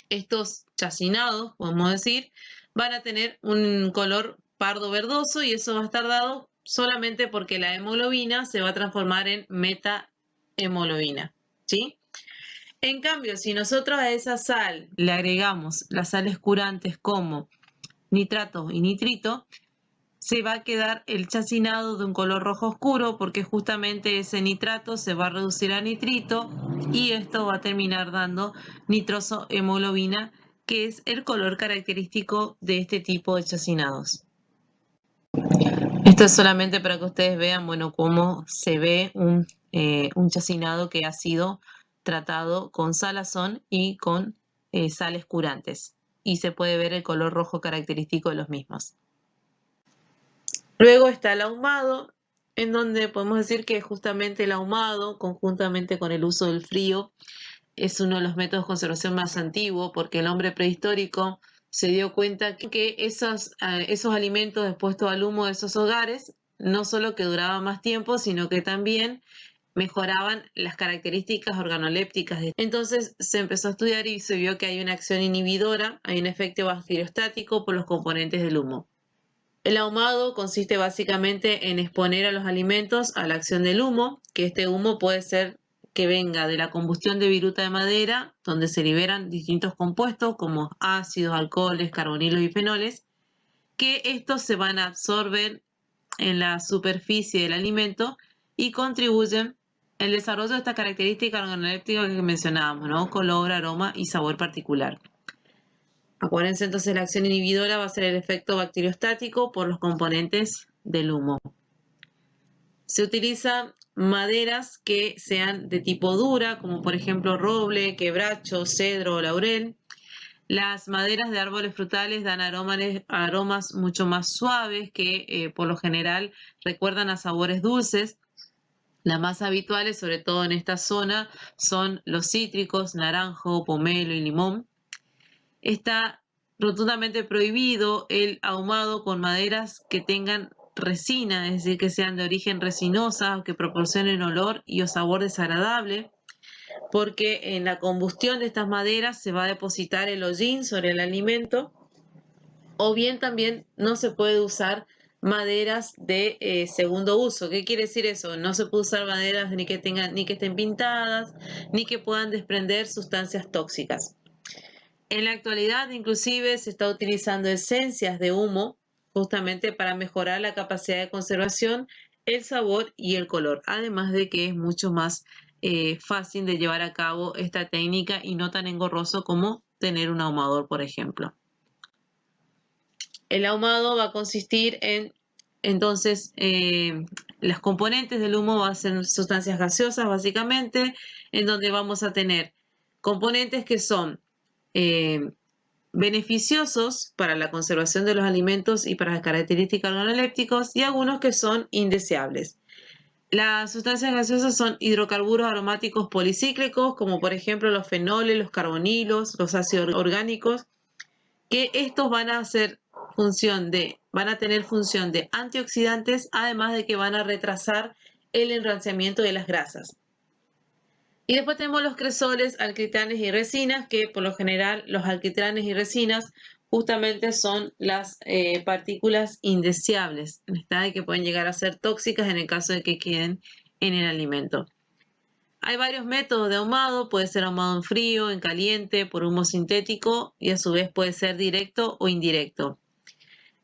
estos chacinados, podemos decir, van a tener un color pardo verdoso y eso va a estar dado solamente porque la hemoglobina se va a transformar en metahemoglobina, ¿sí? En cambio, si nosotros a esa sal le agregamos las sales curantes como nitrato y nitrito, se va a quedar el chacinado de un color rojo oscuro porque justamente ese nitrato se va a reducir a nitrito y esto va a terminar dando nitrosohemoglobina, que es el color característico de este tipo de chacinados. Esto es solamente para que ustedes vean, bueno, cómo se ve un chacinado que ha sido tratado con salazón y con sales curantes. Y se puede ver el color rojo característico de los mismos. Luego está el ahumado, en donde podemos decir que justamente el ahumado, conjuntamente con el uso del frío, es uno de los métodos de conservación más antiguos, porque el hombre prehistórico se dio cuenta que esos alimentos expuestos al humo de esos hogares, no solo que duraban más tiempo, sino que también mejoraban las características organolépticas. Entonces se empezó a estudiar y se vio que hay una acción inhibidora, hay un efecto bacteriostático por los componentes del humo. El ahumado consiste básicamente en exponer a los alimentos a la acción del humo, que este humo puede ser que venga de la combustión de viruta de madera, donde se liberan distintos compuestos como ácidos, alcoholes, carbonilos y fenoles, que estos se van a absorber en la superficie del alimento y contribuyen al desarrollo de esta característica organoléptica que mencionábamos, ¿no? Color, aroma y sabor particular. Acuérdense entonces, la acción inhibidora va a ser el efecto bacteriostático por los componentes del humo. Se utilizan maderas que sean de tipo dura, como por ejemplo roble, quebracho, cedro o laurel. Las maderas de árboles frutales dan aromas mucho más suaves que por lo general recuerdan a sabores dulces. Las más habituales, sobre todo en esta zona, son los cítricos, naranjo, pomelo y limón. Está rotundamente prohibido el ahumado con maderas que tengan resina, es decir, que sean de origen resinosa, que proporcionen olor y o sabor desagradable, porque en la combustión de estas maderas se va a depositar el hollín sobre el alimento, o bien también no se puede usar maderas de segundo uso. ¿Qué quiere decir eso? No se puede usar maderas ni que estén pintadas, ni que puedan desprender sustancias tóxicas. En la actualidad, inclusive, se está utilizando esencias de humo justamente para mejorar la capacidad de conservación, el sabor y el color, además de que es mucho más fácil de llevar a cabo esta técnica y no tan engorroso como tener un ahumador, por ejemplo. El ahumado va a consistir en, entonces, las componentes del humo van a ser sustancias gaseosas, básicamente, en donde vamos a tener componentes que son beneficiosos para la conservación de los alimentos y para las características organolépticos, y algunos que son indeseables. Las sustancias gaseosas son hidrocarburos aromáticos policíclicos, como por ejemplo los fenoles, los carbonilos, los ácidos orgánicos, que estos van a tener función de antioxidantes, además de que van a retrasar el enranciamiento de las grasas. Y después tenemos los cresoles, alquitranes y resinas, que por lo general los alquitranes y resinas justamente son las partículas indeseables, ¿está? Que pueden llegar a ser tóxicas en el caso de que queden en el alimento. Hay varios métodos de ahumado, puede ser ahumado en frío, en caliente, por humo sintético, y a su vez puede ser directo o indirecto.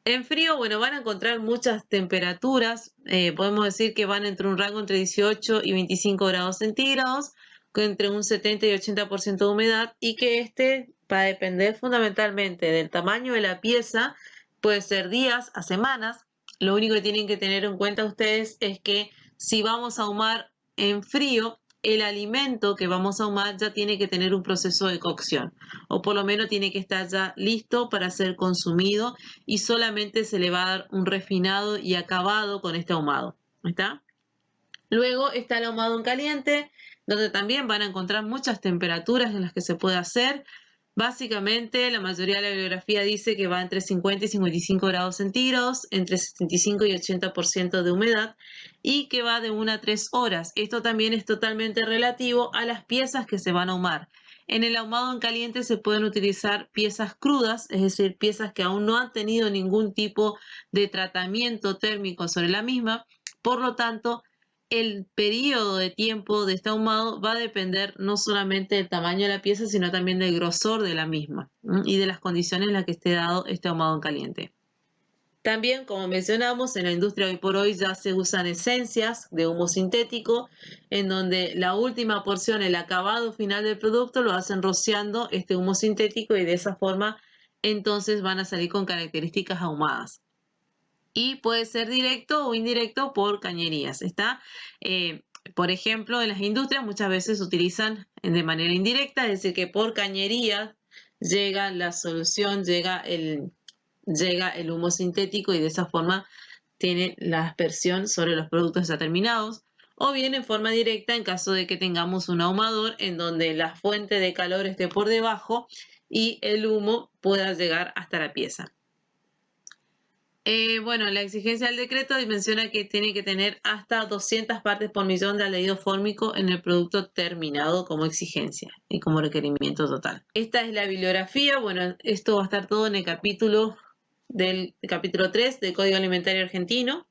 En frío, bueno, van a encontrar muchas temperaturas, podemos decir que van entre un rango entre 18 y 25 grados centígrados, entre un 70 y 80% de humedad, y que este va a depender fundamentalmente del tamaño de la pieza, puede ser días a semanas. Lo único que tienen que tener en cuenta ustedes es que si vamos a ahumar en frío, el alimento que vamos a ahumar ya tiene que tener un proceso de cocción, o por lo menos tiene que estar ya listo para ser consumido, y solamente se le va a dar un refinado y acabado con este ahumado. ¿Está? Luego está el ahumado en caliente, donde también van a encontrar muchas temperaturas en las que se puede hacer. Básicamente, la mayoría de la bibliografía dice que va entre 50 y 55 grados centígrados, entre 75 y 80% de humedad, y que va de 1 a 3 horas. Esto también es totalmente relativo a las piezas que se van a ahumar. En el ahumado en caliente se pueden utilizar piezas crudas, es decir, piezas que aún no han tenido ningún tipo de tratamiento térmico sobre la misma. Por lo tanto, el periodo de tiempo de este ahumado va a depender no solamente del tamaño de la pieza, sino también del grosor de la misma y de las condiciones en las que esté dado este ahumado en caliente. También, como mencionamos, en la industria hoy por hoy ya se usan esencias de humo sintético, en donde la última porción, el acabado final del producto, lo hacen rociando este humo sintético, y de esa forma entonces van a salir con características ahumadas. Y puede ser directo o indirecto por cañerías, ¿está? Por ejemplo, en las industrias muchas veces se utilizan de manera indirecta, es decir, que por cañerías llega la solución, llega el humo sintético, y de esa forma tiene la aspersión sobre los productos ya terminados. O bien en forma directa, en caso de que tengamos un ahumador en donde la fuente de calor esté por debajo y el humo pueda llegar hasta la pieza. Bueno, la exigencia del decreto menciona que tiene que tener hasta 200 partes por millón de aldehído fórmico en el producto terminado como exigencia y como requerimiento total. Esta es la bibliografía. Bueno, esto va a estar todo en el capítulo 3 del Código Alimentario Argentino.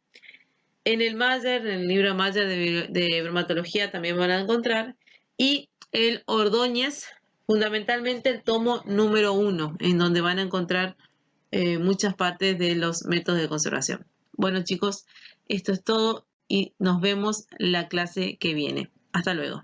En el Mayer, en el libro Mayer de bromatología, también van a encontrar. Y el Ordóñez, fundamentalmente el tomo número 1, en donde van a encontrar muchas partes de los métodos de conservación. Bueno, chicos, esto es todo y nos vemos la clase que viene. Hasta luego.